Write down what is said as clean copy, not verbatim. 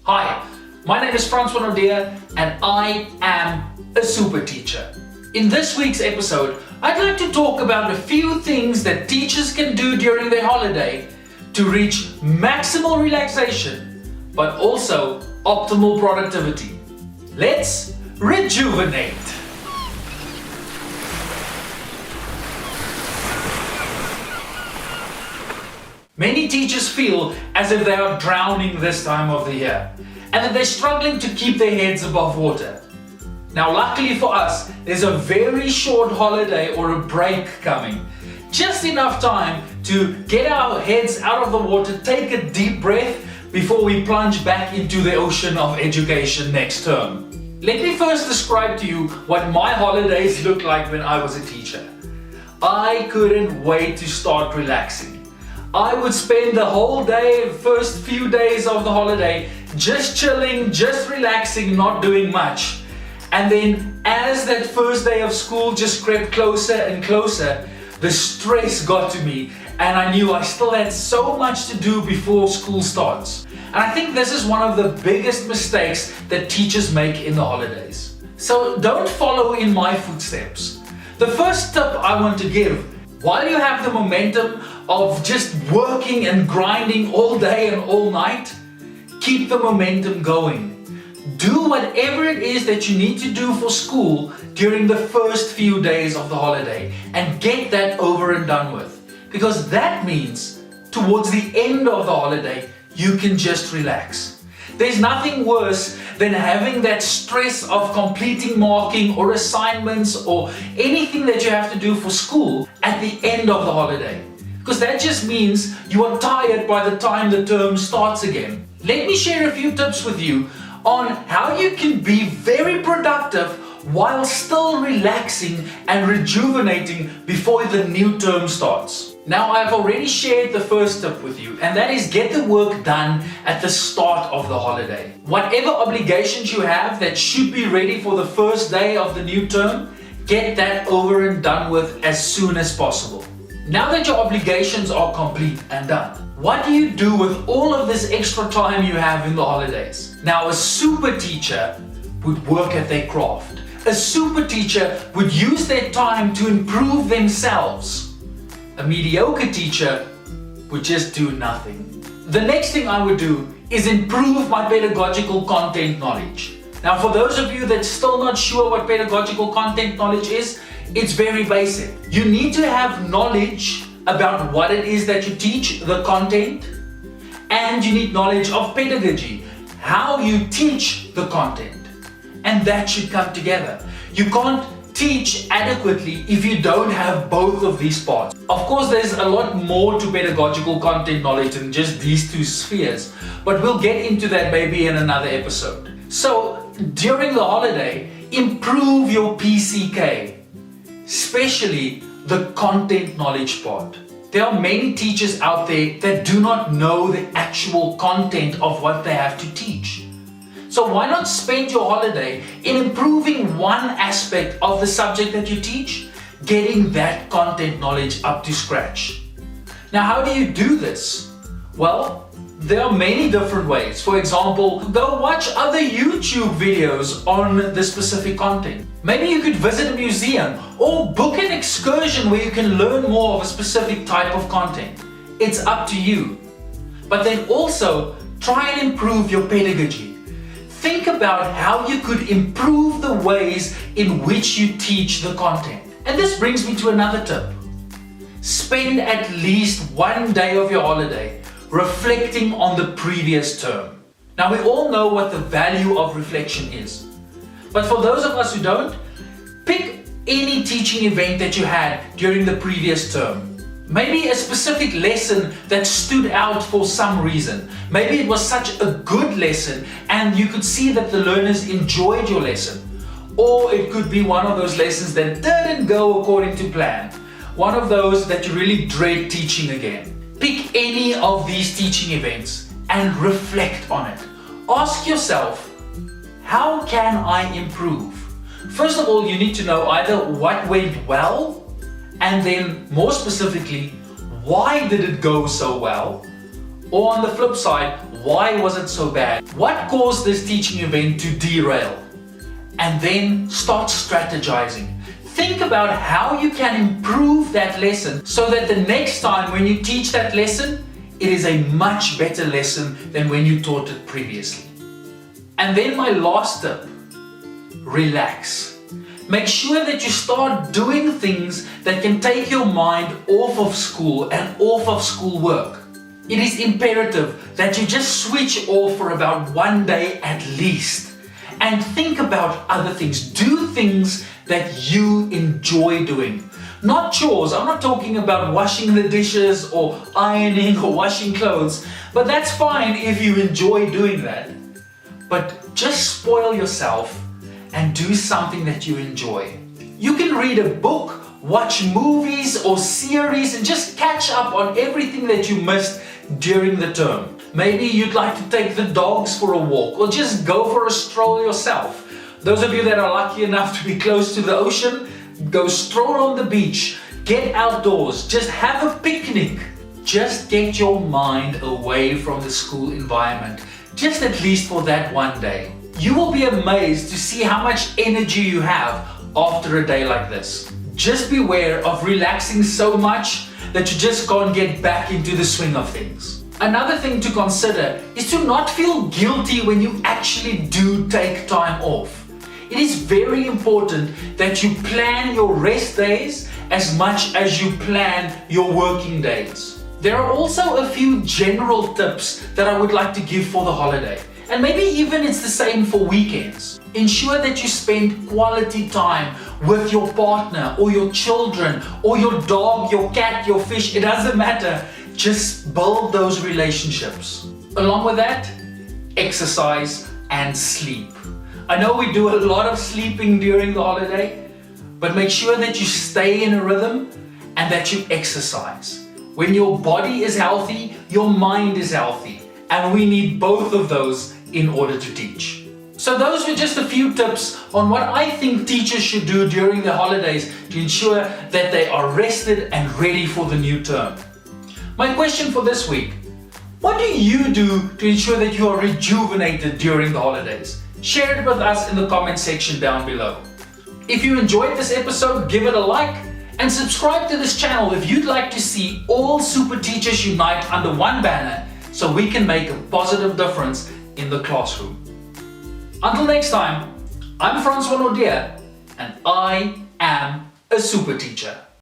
Hi, my name is Francois and I am a super teacher. In this week's episode, I'd like to talk about a few things that teachers can do during their holiday to reach maximal relaxation, but also optimal productivity. Let's rejuvenate. Many teachers feel as if they are drowning this time of the year and that they're struggling to keep their heads above water. Now, luckily for us, there's a very short holiday or a break coming. Just enough time to get our heads out of the water, take a deep breath before we plunge back into the ocean of education next term. Let me first describe to you what my holidays looked like when I was a teacher. I couldn't wait to start relaxing. I would spend the whole day, first few days of the holiday, just chilling, just relaxing, not doing much. And then as that first day of school just crept closer and closer, the stress got to me and I knew I still had so much to do before school starts. And I think this is one of the biggest mistakes that teachers make in the holidays. So don't follow in my footsteps. The first tip I want to give, while you have the momentum of just working and grinding all day and all night, keep the momentum going. Do whatever it is that you need to do for school during the first few days of the holiday and get that over and done with. Because that means towards the end of the holiday, you can just relax. There's nothing worse than having that stress of completing marking or assignments or anything that you have to do for school at the end of the holiday. Because that just means you are tired by the time the term starts again. Let me share a few tips with you on how you can be very productive while still relaxing and rejuvenating before the new term starts. Now, I've already shared the first tip with you, and that is get the work done at the start of the holiday. Whatever obligations you have that should be ready for the first day of the new term, get that over and done with as soon as possible. Now that your obligations are complete and done, what do you do with all of this extra time you have in the holidays? Now, a super teacher would work at their craft. A super teacher would use their time to improve themselves. A mediocre teacher would just do nothing. The next thing I would do is improve my pedagogical content knowledge. Now, for those of you that's still not sure what pedagogical content knowledge is, it's very basic. You need to have knowledge about what it is that you teach, the content, and you need knowledge of pedagogy, how you teach the content. And that should come together. You can't teach adequately if you don't have both of these parts. Of course, there's a lot more to pedagogical content knowledge than just these two spheres, but we'll get into that maybe in another episode. So, during the holiday, improve your PCK, especially the content knowledge part. There are many teachers out there that do not know the actual content of what they have to teach. So why not spend your holiday in improving one aspect of the subject that you teach, getting that content knowledge up to scratch? Now, how do you do this? Well, there are many different ways. For example, go watch other YouTube videos on the specific content. Maybe you could visit a museum or book an excursion where you can learn more of a specific type of content. It's up to you. But then also try and improve your pedagogy. Think about how you could improve the ways in which you teach the content. And this brings me to another tip. Spend at least one day of your holiday reflecting on the previous term. Now, we all know what the value of reflection is. But for those of us who don't, pick any teaching event that you had during the previous term. Maybe a specific lesson that stood out for some reason. Maybe it was such a good lesson and you could see that the learners enjoyed your lesson. Or it could be one of those lessons that didn't go according to plan. One of those that you really dread teaching again. Pick any of these teaching events and reflect on it. Ask yourself, how can I improve? First of all, you need to know either what went well, and then more specifically, why did it go so well? Or on the flip side, Why was it so bad? What caused this teaching event to derail? And then start strategizing. Think about how you can improve that lesson so that the next time when you teach that lesson, it is a much better lesson than when you taught it previously. And then my last tip, relax. Make sure that you start doing things that can take your mind off of school and off of school work. It is imperative that you just switch off for about one day at least and think about other things. Do things that you enjoy doing. Not chores. I'm not talking about washing the dishes or ironing or washing clothes, but that's fine if you enjoy doing that. But just spoil yourself and do something that you enjoy. You can read a book, watch movies or series and just catch up on everything that you missed during the term. Maybe you'd like to take the dogs for a walk or just go for a stroll yourself. Those of you that are lucky enough to be close to the ocean, go stroll on the beach, get outdoors, just have a picnic. Just get your mind away from the school environment, just at least for that one day. You will be amazed to see how much energy you have after a day like this. Just beware of relaxing so much that you just can't get back into the swing of things. Another thing to consider is to not feel guilty when you actually do take time off. It is very important that you plan your rest days as much as you plan your working days. There are also a few general tips that I would like to give for the holiday. And maybe even it's the same for weekends. Ensure that you spend quality time with your partner or your children or your dog, your cat, your fish. It doesn't matter. Just build those relationships. Along with that, exercise and sleep. I know we do a lot of sleeping during the holiday, but make sure that you stay in a rhythm and that you exercise. When your body is healthy, your mind is healthy. And we need both of those in order to teach. So those were just a few tips on what I think teachers should do during the holidays to ensure that they are rested and ready for the new term. My question for this week, what do you do to ensure that you are rejuvenated during the holidays? Share it with us in the comment section down below. If you enjoyed this episode, give it a like and subscribe to this channel if you'd like to see all super teachers unite under one banner so we can make a positive difference in the classroom. Until next time, I'm Francois and I am a super teacher.